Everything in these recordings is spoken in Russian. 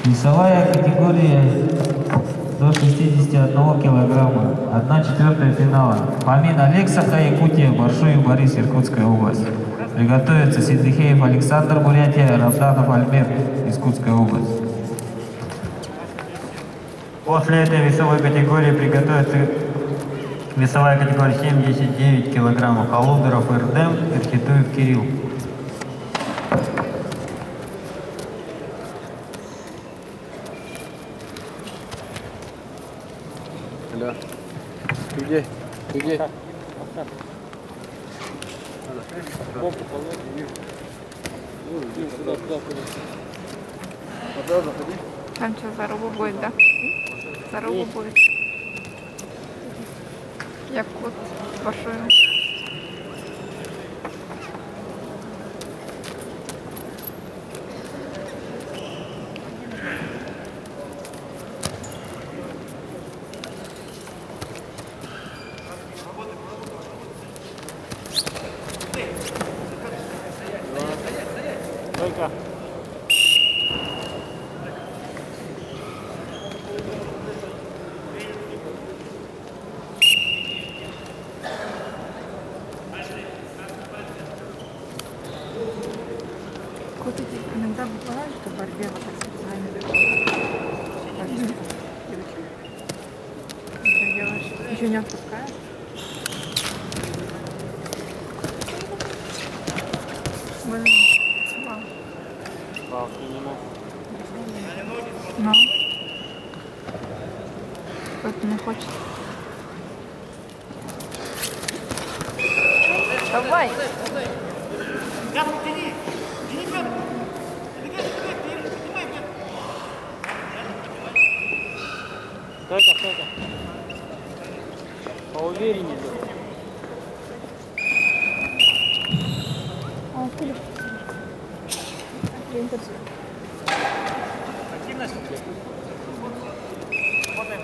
Весовая категория до 61 килограмма. 1/4 финала. Фомин Олег, Саха-Якутия, Баршуев Борис, Иркутская область. Приготовиться Сидыхеев Александр, Бурятия, Равданов Альмир, Иркутская область. После этой весовой категории приготовится весовая категория 79 килограммов. Алудеров Ирдем, Ирхитуев Кирилл. Да. Где? Где? Там что, заруба будет, да? Заруба будет. Якут большой. Только. Куда иногда бывает, что в борьбе вот так специально делаешь. Еще не отпускаешь? Палки не мог. Ну. Кто-то не хочет. Давай! Только. Поувереннее. Активность. Работаем.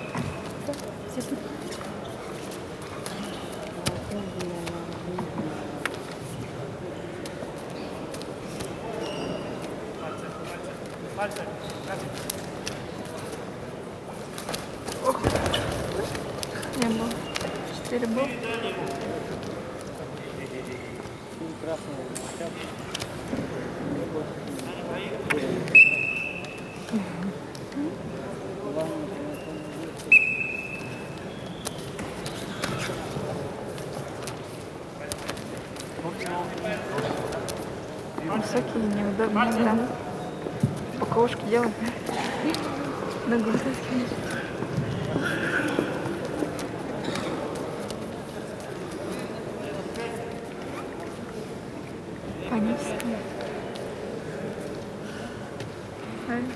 Пальцы. Не было. 4 было. Высокие, неудобные, да. Боковушки делать. Ногу вытаскивать. Панические. Правильно?